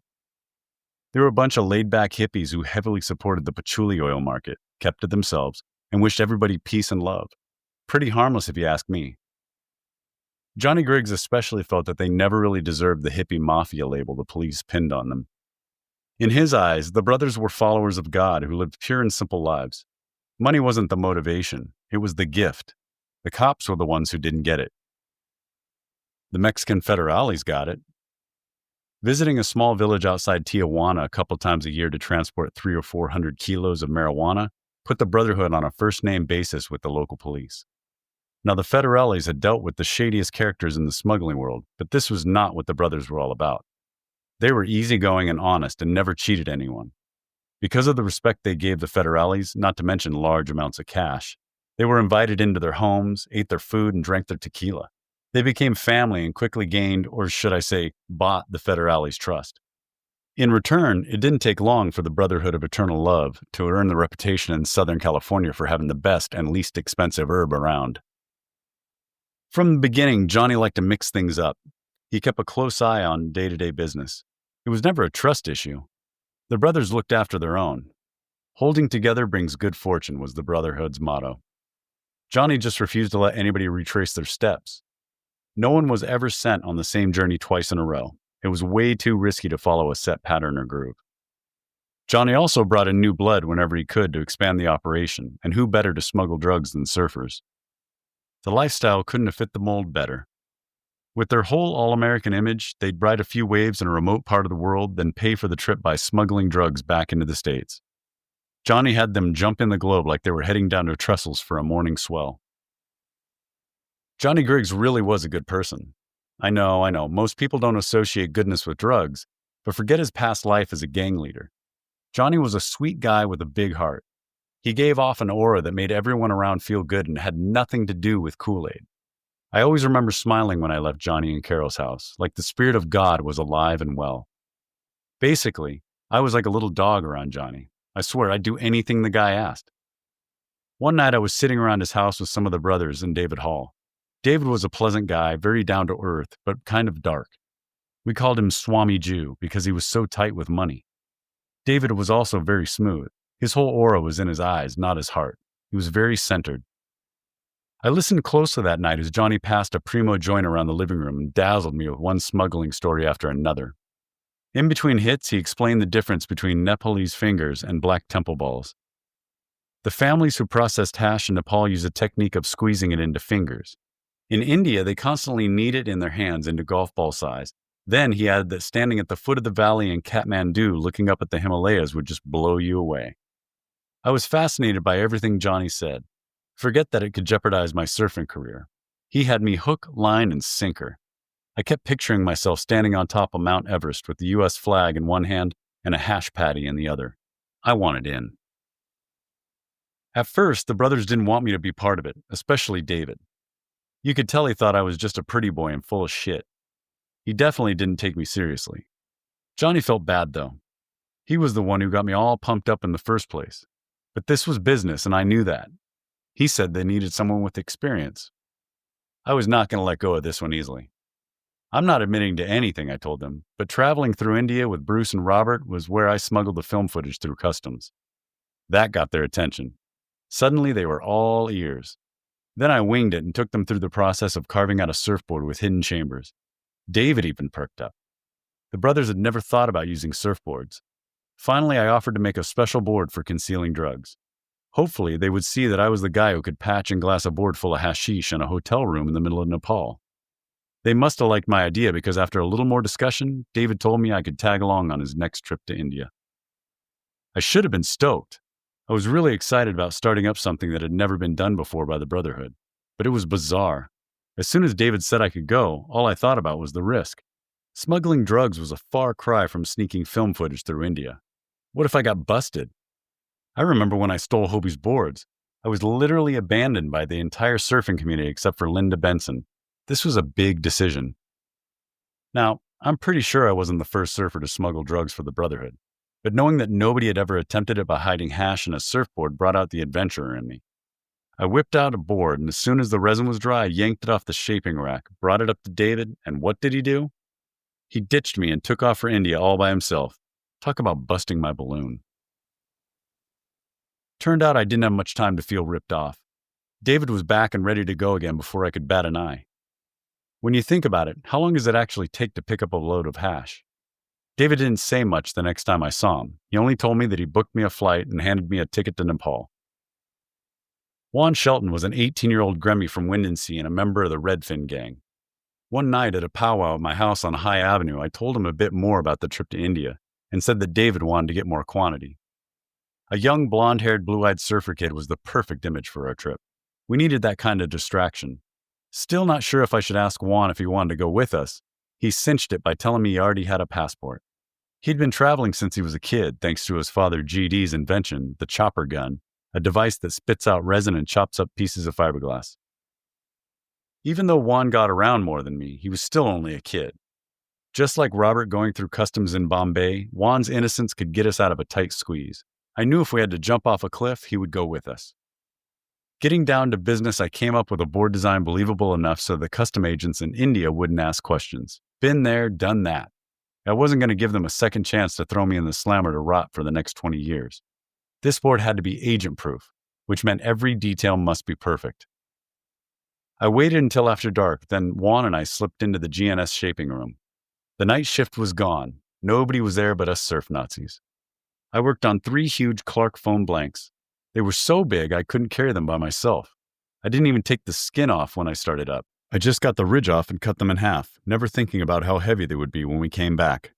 They were a bunch of laid-back hippies who heavily supported the patchouli oil market, kept to themselves, and wished everybody peace and love. Pretty harmless if you ask me. Johnny Griggs especially felt that they never really deserved the hippie mafia label the police pinned on them. In his eyes, the brothers were followers of God who lived pure and simple lives. Money wasn't the motivation, it was the gift. The cops were the ones who didn't get it. The Mexican federales got it. Visiting a small village outside Tijuana a couple times a year to transport 300 or 400 kilos of marijuana put the Brotherhood on a first-name basis with the local police. Now, the federales had dealt with the shadiest characters in the smuggling world, but this was not what the brothers were all about. They were easygoing and honest and never cheated anyone. Because of the respect they gave the federales, not to mention large amounts of cash, they were invited into their homes, ate their food, and drank their tequila. They became family and quickly gained, or should I say, bought the Federales' trust. In return, it didn't take long for the Brotherhood of Eternal Love to earn the reputation in Southern California for having the best and least expensive herb around. From the beginning, Johnny liked to mix things up. He kept a close eye on day-to-day business. It was never a trust issue. The brothers looked after their own. Holding together brings good fortune was the Brotherhood's motto. Johnny just refused to let anybody retrace their steps. No one was ever sent on the same journey twice in a row. It was way too risky to follow a set pattern or groove. Johnny also brought in new blood whenever he could to expand the operation, and who better to smuggle drugs than surfers? The lifestyle couldn't have fit the mold better. With their whole all-American image, they'd ride a few waves in a remote part of the world, then pay for the trip by smuggling drugs back into the States. Johnny had them jump in the globe like they were heading down to Trestles for a morning swell. Johnny Griggs really was a good person. I know, most people don't associate goodness with drugs, but forget his past life as a gang leader. Johnny was a sweet guy with a big heart. He gave off an aura that made everyone around feel good and had nothing to do with Kool-Aid. I always remember smiling when I left Johnny and Carol's house, like the Spirit of God was alive and well. Basically, I was like a little dog around Johnny. I swear I'd do anything the guy asked. One night I was sitting around his house with some of the brothers and David Hall. David was a pleasant guy, very down to earth, but kind of dark. We called him Swami Jew because he was so tight with money. David was also very smooth. His whole aura was in his eyes, not his heart. He was very centered. I listened closely that night as Johnny passed a primo joint around the living room and dazzled me with one smuggling story after another. In between hits, he explained the difference between Nepalese fingers and black temple balls. The families who processed hash in Nepal use a technique of squeezing it into fingers. In India, they constantly knead it in their hands into golf ball size. Then he added that standing at the foot of the valley in Kathmandu looking up at the Himalayas would just blow you away. I was fascinated by everything Johnny said. Forget that it could jeopardize my surfing career. He had me hook, line, and sinker. I kept picturing myself standing on top of Mount Everest with the U.S. flag in one hand and a hash patty in the other. I wanted in. At first, the brothers didn't want me to be part of it, especially David. You could tell he thought I was just a pretty boy and full of shit. He definitely didn't take me seriously. Johnny felt bad, though. He was the one who got me all pumped up in the first place. But this was business, and I knew that. He said they needed someone with experience. I was not going to let go of this one easily. I'm not admitting to anything, I told them, but traveling through India with Bruce and Robert was where I smuggled the film footage through customs. That got their attention. Suddenly, they were all ears. Then I winged it and took them through the process of carving out a surfboard with hidden chambers. David even perked up. The brothers had never thought about using surfboards. Finally, I offered to make a special board for concealing drugs. Hopefully, they would see that I was the guy who could patch and glass a board full of hashish in a hotel room in the middle of Nepal. They must have liked my idea because after a little more discussion, David told me I could tag along on his next trip to India. I should have been stoked. I was really excited about starting up something that had never been done before by the Brotherhood. But it was bizarre. As soon as David said I could go, all I thought about was the risk. Smuggling drugs was a far cry from sneaking film footage through India. What if I got busted? I remember when I stole Hobie's boards. I was literally abandoned by the entire surfing community except for Linda Benson. This was a big decision. Now, I'm pretty sure I wasn't the first surfer to smuggle drugs for the Brotherhood, but knowing that nobody had ever attempted it by hiding hash in a surfboard brought out the adventurer in me. I whipped out a board, and as soon as the resin was dry, I yanked it off the shaping rack, brought it up to David, and what did he do? He ditched me and took off for India all by himself. Talk about busting my balloon. Turned out I didn't have much time to feel ripped off. David was back and ready to go again before I could bat an eye. When you think about it, how long does it actually take to pick up a load of hash? David didn't say much the next time I saw him. He only told me that he booked me a flight and handed me a ticket to Nepal. Juan Shelton was an 18-year-old gremmy from Windansea and a member of the Redfin gang. One night at a powwow at my house on High Avenue, I told him a bit more about the trip to India and said that David wanted to get more quantity. A young, blonde-haired, blue-eyed surfer kid was the perfect image for our trip. We needed that kind of distraction. Still not sure if I should ask Juan if he wanted to go with us. He cinched it by telling me he already had a passport. He'd been traveling since he was a kid thanks to his father GD's invention, the chopper gun, a device that spits out resin and chops up pieces of fiberglass. Even though Juan got around more than me, he was still only a kid. Just like Robert going through customs in Bombay, Juan's innocence could get us out of a tight squeeze. I knew if we had to jump off a cliff, he would go with us. Getting down to business, I came up with a board design believable enough so the custom agents in India wouldn't ask questions. Been there, done that. I wasn't going to give them a second chance to throw me in the slammer to rot for the next 20 years. This board had to be agent-proof, which meant every detail must be perfect. I waited until after dark, then Juan and I slipped into the GNS shaping room. The night shift was gone. Nobody was there but us surf Nazis. I worked on 3 huge Clark foam blanks. They were so big I couldn't carry them by myself. I didn't even take the skin off when I started up. I just got the ridge off and cut them in half, never thinking about how heavy they would be when we came back.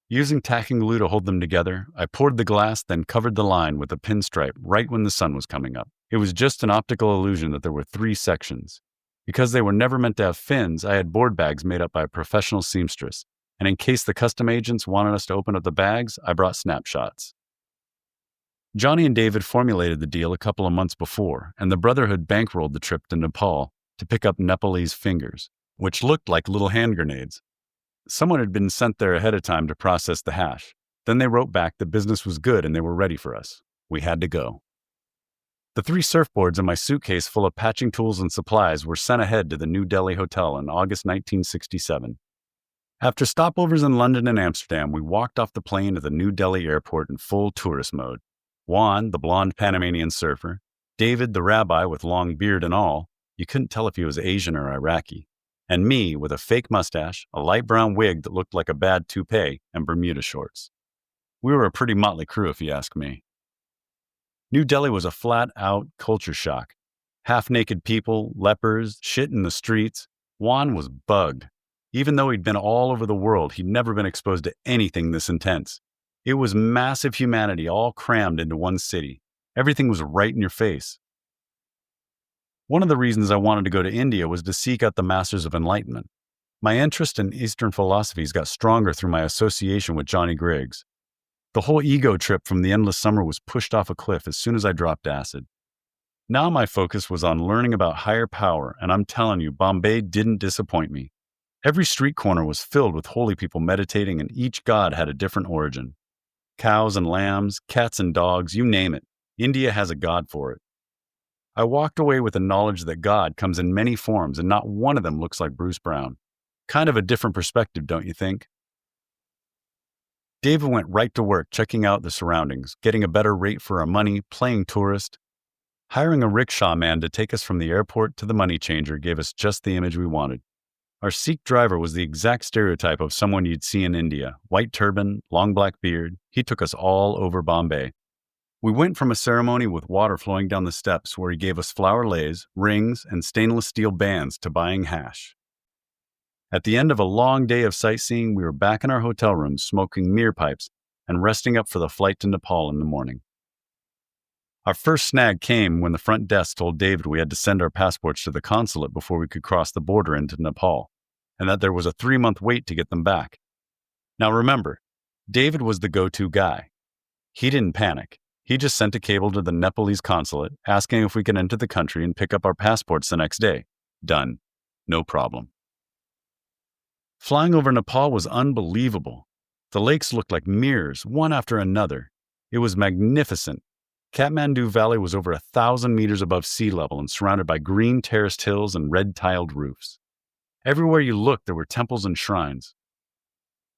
Using tacking glue to hold them together, I poured the glass, then covered the line with a pinstripe right when the sun was coming up. It was just an optical illusion that there were 3 sections. Because they were never meant to have fins, I had board bags made up by a professional seamstress, and in case the custom agents wanted us to open up the bags, I brought snapshots. Johnny and David formulated the deal a couple of months before, and the Brotherhood bankrolled the trip to Nepal to pick up Nepalese fingers, which looked like little hand grenades. Someone had been sent there ahead of time to process the hash. Then they wrote back that business was good and they were ready for us. We had to go. The 3 surfboards in my suitcase full of patching tools and supplies were sent ahead to the New Delhi Hotel in August 1967. After stopovers in London and Amsterdam, we walked off the plane to the New Delhi airport in full tourist mode. Juan, the blonde Panamanian surfer, David, the rabbi with long beard and all, you couldn't tell if he was Asian or Iraqi, and me with a fake mustache, a light brown wig that looked like a bad toupee, and Bermuda shorts. We were a pretty motley crew if you ask me. New Delhi was a flat-out culture shock. Half-naked people, lepers, shit in the streets. Juan was bugged. Even though he'd been all over the world, he'd never been exposed to anything this intense. It was massive humanity all crammed into one city. Everything was right in your face. One of the reasons I wanted to go to India was to seek out the masters of enlightenment. My interest in Eastern philosophies got stronger through my association with Johnny Griggs. The whole ego trip from the endless summer was pushed off a cliff as soon as I dropped acid. Now my focus was on learning about higher power, and I'm telling you, Bombay didn't disappoint me. Every street corner was filled with holy people meditating, and each god had a different origin. Cows and lambs, cats and dogs, you name it. India has a god for it. I walked away with the knowledge that God comes in many forms, and not one of them looks like Bruce Brown. Kind of a different perspective, don't you think? David went right to work checking out the surroundings, getting a better rate for our money, playing tourist. Hiring a rickshaw man to take us from the airport to the money changer gave us just the image we wanted. Our Sikh driver was the exact stereotype of someone you'd see in India. White turban, long black beard. He took us all over Bombay. We went from a ceremony with water flowing down the steps where he gave us flower leis, rings, and stainless steel bands to buying hash. At the end of a long day of sightseeing, we were back in our hotel rooms smoking mir pipes and resting up for the flight to Nepal in the morning. Our first snag came when the front desk told David we had to send our passports to the consulate before we could cross the border into Nepal, and that there was a 3-month wait to get them back. Now remember, David was the go-to guy. He didn't panic. He just sent a cable to the Nepalese consulate asking if we could enter the country and pick up our passports the next day. Done. No problem. Flying over Nepal was unbelievable. The lakes looked like mirrors, one after another. It was magnificent. Kathmandu Valley was over 1,000 meters above sea level and surrounded by green terraced hills and red-tiled roofs. Everywhere you looked, there were temples and shrines.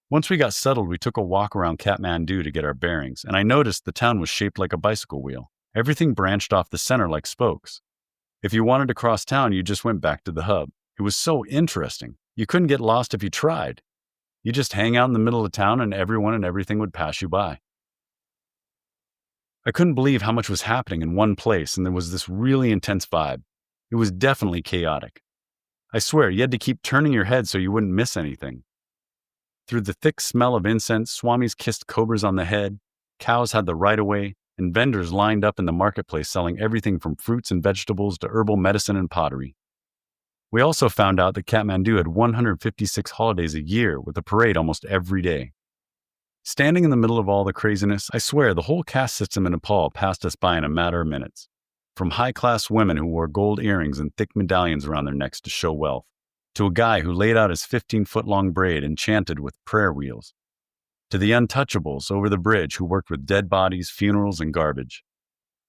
Once we got settled, we took a walk around Kathmandu to get our bearings, and I noticed the town was shaped like a bicycle wheel. Everything branched off the center like spokes. If you wanted to cross town, you just went back to the hub. It was so interesting. You couldn't get lost if you tried. You just hang out in the middle of town and everyone and everything would pass you by. I couldn't believe how much was happening in one place, and there was this really intense vibe. It was definitely chaotic. I swear, you had to keep turning your head so you wouldn't miss anything. Through the thick smell of incense, swamis kissed cobras on the head, cows had the right-of-way, and vendors lined up in the marketplace selling everything from fruits and vegetables to herbal medicine and pottery. We also found out that Kathmandu had 156 holidays a year, with a parade almost every day. Standing in the middle of all the craziness, I swear the whole caste system in Nepal passed us by in a matter of minutes. from high-class women who wore gold earrings and thick medallions around their necks to show wealth, to a guy who laid out his 15-foot-long braid enchanted with prayer wheels, to the untouchables over the bridge who worked with dead bodies, funerals, and garbage.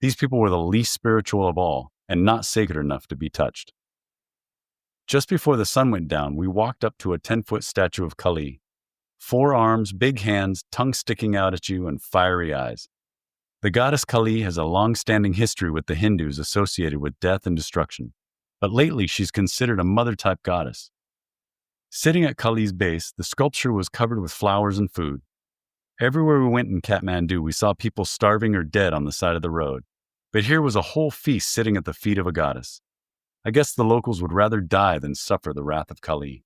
These people were the least spiritual of all, and not sacred enough to be touched. Just before the sun went down, we walked up to a 10-foot statue of Kali. 4 arms, big hands, tongue sticking out at you, and fiery eyes. The goddess Kali has a long-standing history with the Hindus associated with death and destruction, but lately she's considered a mother-type goddess. Sitting at Kali's base, the sculpture was covered with flowers and food. Everywhere we went in Kathmandu, we saw people starving or dead on the side of the road, but here was a whole feast sitting at the feet of a goddess. I guess the locals would rather die than suffer the wrath of Kali.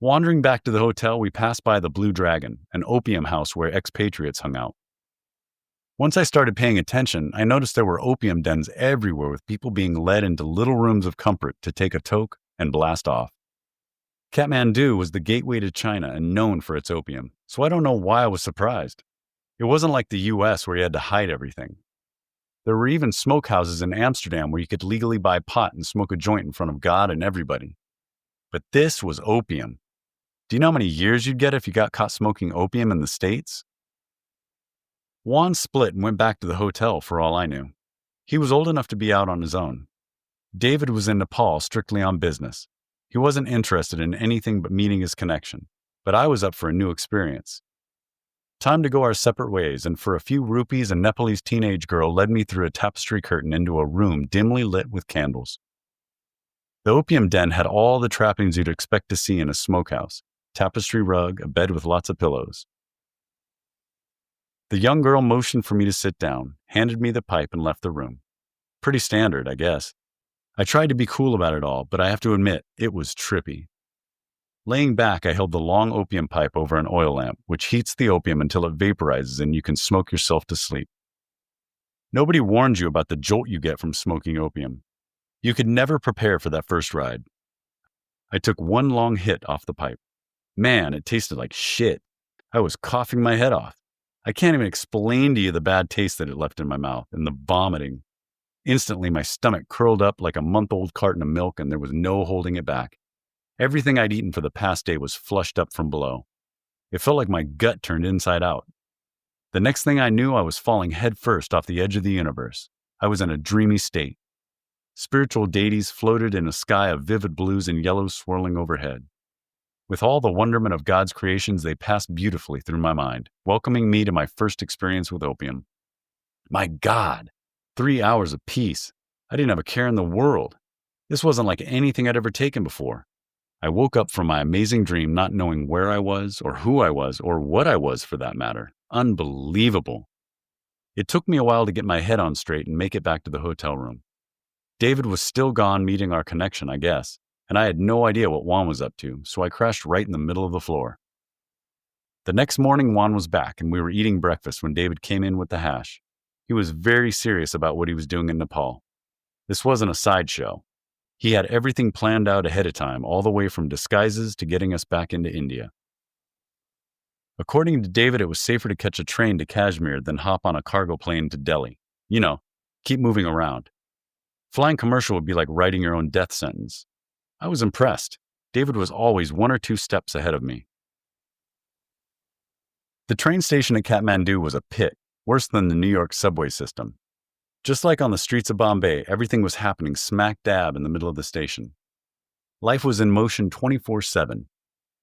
Wandering back to the hotel, we passed by the Blue Dragon, an opium house where expatriates hung out. Once I started paying attention, I noticed there were opium dens everywhere with people being led into little rooms of comfort to take a toke and blast off. Kathmandu was the gateway to China and known for its opium, so I don't know why I was surprised. It wasn't like the US where you had to hide everything. There were even smokehouses in Amsterdam where you could legally buy pot and smoke a joint in front of God and everybody. But this was opium. Do you know how many years you'd get if you got caught smoking opium in the States? Juan split and went back to the hotel for all I knew. He was old enough to be out on his own. David was in Nepal strictly on business. He wasn't interested in anything but meeting his connection, but I was up for a new experience. Time to go our separate ways, and for a few rupees, a Nepalese teenage girl led me through a tapestry curtain into a room dimly lit with candles. The opium den had all the trappings you'd expect to see in a smokehouse: tapestry rug, a bed with lots of pillows. The young girl motioned for me to sit down, handed me the pipe, and left the room. Pretty standard, I guess. I tried to be cool about it all, but I have to admit, it was trippy. Laying back, I held the long opium pipe over an oil lamp, which heats the opium until it vaporizes and you can smoke yourself to sleep. Nobody warned you about the jolt you get from smoking opium. You could never prepare for that first ride. I took one long hit off the pipe. Man, it tasted like shit. I was coughing my head off. I can't even explain to you the bad taste that it left in my mouth and the vomiting. Instantly, my stomach curled up like a month-old carton of milk, and there was no holding it back. Everything I'd eaten for the past day was flushed up from below. It felt like my gut turned inside out. The next thing I knew, I was falling headfirst off the edge of the universe. I was in a dreamy state. Spiritual deities floated in a sky of vivid blues and yellows swirling overhead. With all the wonderment of God's creations, they passed beautifully through my mind, welcoming me to my first experience with opium. My God! 3 hours of peace. I didn't have a care in the world. This wasn't like anything I'd ever taken before. I woke up from my amazing dream not knowing where I was, or who I was, or what I was for that matter. Unbelievable. It took me a while to get my head on straight and make it back to the hotel room. David was still gone meeting our connection, I guess, and I had no idea what Juan was up to, so I crashed right in the middle of the floor. The next morning, Juan was back, and we were eating breakfast when David came in with the hash. He was very serious about what he was doing in Nepal. This wasn't a sideshow. He had everything planned out ahead of time, all the way from disguises to getting us back into India. According to David, it was safer to catch a train to Kashmir than hop on a cargo plane to Delhi. You know, keep moving around. Flying commercial would be like writing your own death sentence. I was impressed. David was always 1 or 2 steps ahead of me. The train station at Kathmandu was a pit, worse than the New York subway system. Just like on the streets of Bombay, everything was happening smack dab in the middle of the station. Life was in motion 24/7.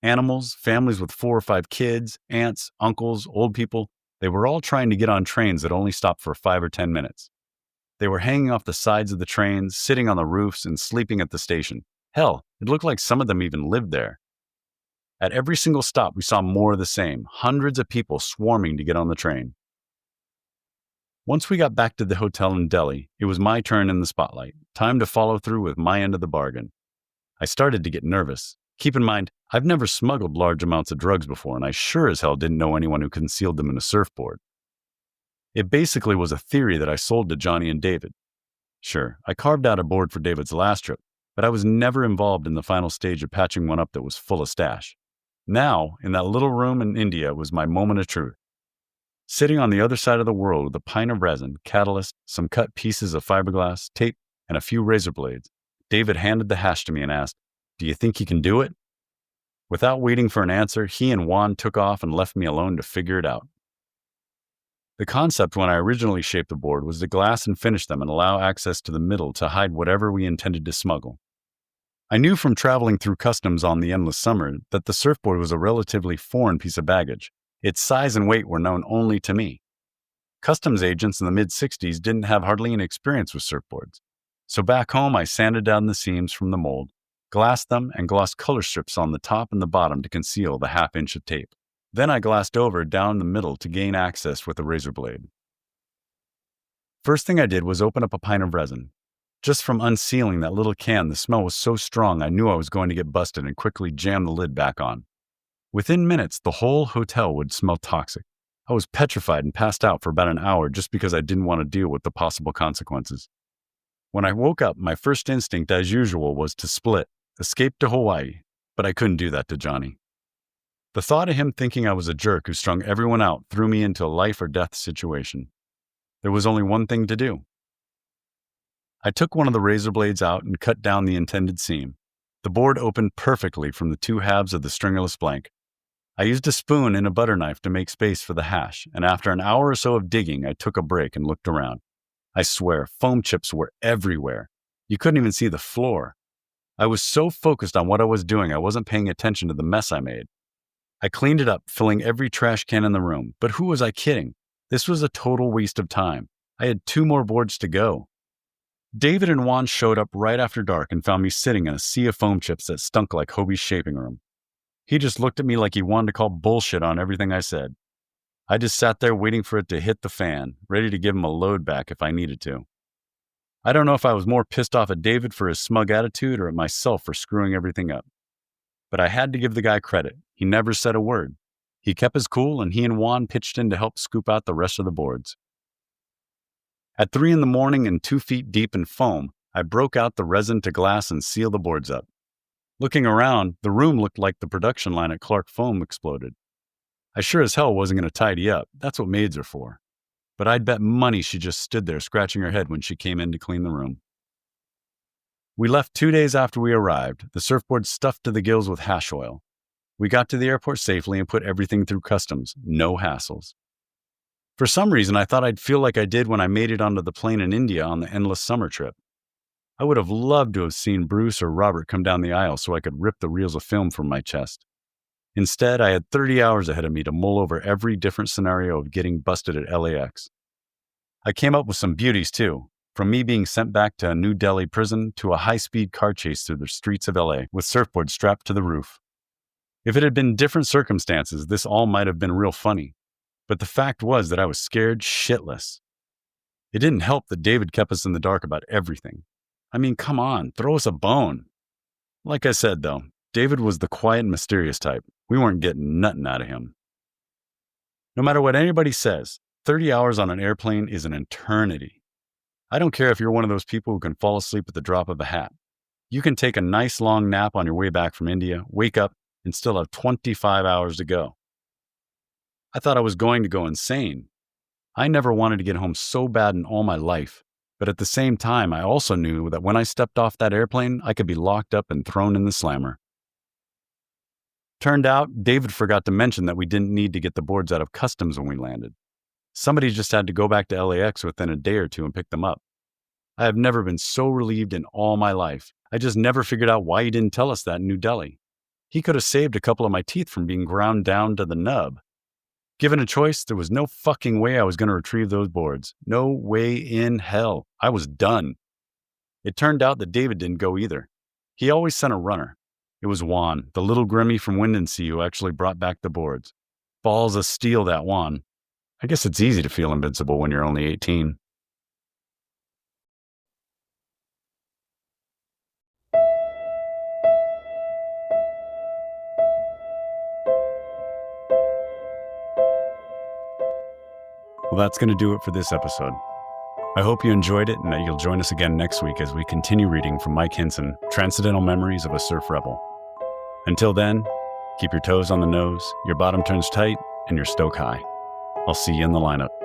Animals, families with 4 or 5 kids, aunts, uncles, old people, they were all trying to get on trains that only stopped for 5 or 10 minutes. They were hanging off the sides of the trains, sitting on the roofs, and sleeping at the station. Hell, it looked like some of them even lived there. At every single stop, we saw more of the same, hundreds of people swarming to get on the train. Once we got back to the hotel in Delhi, it was my turn in the spotlight. Time to follow through with my end of the bargain. I started to get nervous. Keep in mind, I've never smuggled large amounts of drugs before, and I sure as hell didn't know anyone who concealed them in a surfboard. It basically was a theory that I sold to Johnny and David. Sure, I carved out a board for David's last trip, but I was never involved in the final stage of patching one up that was full of stash. Now, in that little room in India was my moment of truth. Sitting on the other side of the world with a pint of resin, catalyst, some cut pieces of fiberglass, tape, and a few razor blades, David handed the hash to me and asked, "Do you think you can do it?" Without waiting for an answer, he and Juan took off and left me alone to figure it out. The concept when I originally shaped the board was to glass and finish them and allow access to the middle to hide whatever we intended to smuggle. I knew from traveling through customs on the endless summer that the surfboard was a relatively foreign piece of baggage. Its size and weight were known only to me. Customs agents in the mid-60s didn't have hardly any experience with surfboards. So back home, I sanded down the seams from the mold, glassed them, and glossed color strips on the top and the bottom to conceal the half-inch of tape. Then I glassed over down the middle to gain access with a razor blade. First thing I did was open up a pint of resin. Just from unsealing that little can, the smell was so strong I knew I was going to get busted and quickly jammed the lid back on. Within minutes, the whole hotel would smell toxic. I was petrified and passed out for about an hour just because I didn't want to deal with the possible consequences. When I woke up, my first instinct, as usual, was to split, escape to Hawaii, but I couldn't do that to Johnny. The thought of him thinking I was a jerk who strung everyone out threw me into a life or death situation. There was only one thing to do. I took one of the razor blades out and cut down the intended seam. The board opened perfectly from the two halves of the stringerless blank. I used a spoon and a butter knife to make space for the hash, and after an hour or so of digging, I took a break and looked around. I swear, foam chips were everywhere. You couldn't even see the floor. I was so focused on what I was doing, I wasn't paying attention to the mess I made. I cleaned it up, filling every trash can in the room. But who was I kidding? This was a total waste of time. I had 2 more boards to go. David and Juan showed up right after dark and found me sitting in a sea of foam chips that stunk like Hobie's shaping room. He just looked at me like he wanted to call bullshit on everything I said. I just sat there waiting for it to hit the fan, ready to give him a load back if I needed to. I don't know if I was more pissed off at David for his smug attitude or at myself for screwing everything up. But I had to give the guy credit. He never said a word. He kept his cool, and he and Juan pitched in to help scoop out the rest of the boards. At 3 in the morning and 2 feet deep in foam, I broke out the resin to glass and seal the boards up. Looking around, the room looked like the production line at Clark Foam exploded. I sure as hell wasn't going to tidy up. That's what maids are for. But I'd bet money she just stood there scratching her head when she came in to clean the room. We left 2 days after we arrived, the surfboard stuffed to the gills with hash oil. We got to the airport safely and put everything through customs. No hassles. For some reason, I thought I'd feel like I did when I made it onto the plane in India on the endless summer trip. I would have loved to have seen Bruce or Robert come down the aisle so I could rip the reels of film from my chest. Instead, I had 30 hours ahead of me to mull over every different scenario of getting busted at LAX. I came up with some beauties too, from me being sent back to a New Delhi prison to a high-speed car chase through the streets of LA with surfboards strapped to the roof. If it had been different circumstances, this all might have been real funny. But the fact was that I was scared shitless. It didn't help that David kept us in the dark about everything. I mean, come on, throw us a bone. Like I said, though, David was the quiet and mysterious type. We weren't getting nothing out of him. No matter what anybody says, 30 hours on an airplane is an eternity. I don't care if you're one of those people who can fall asleep at the drop of a hat. You can take a nice long nap on your way back from India, wake up, and still have 25 hours to go. I thought I was going to go insane. I never wanted to get home so bad in all my life. But at the same time, I also knew that when I stepped off that airplane, I could be locked up and thrown in the slammer. Turned out, David forgot to mention that we didn't need to get the boards out of customs when we landed. Somebody just had to go back to LAX within a day or two and pick them up. I have never been so relieved in all my life. I just never figured out why he didn't tell us that in New Delhi. He could have saved a couple of my teeth from being ground down to the nub. Given a choice, there was no fucking way I was going to retrieve those boards. No way in hell. I was done. It turned out that David didn't go either. He always sent a runner. It was Juan, the little Grimmy from Wind and Sea, who actually brought back the boards. Balls of steel, that Juan. I guess it's easy to feel invincible when you're only 18. Well, that's going to do it for this episode. I hope you enjoyed it and that you'll join us again next week as we continue reading from Mike Hinson, Transcendental Memories of a Surf Rebel. Until then, keep your toes on the nose, your bottom turns tight, and your stoke high. I'll see you in the lineup.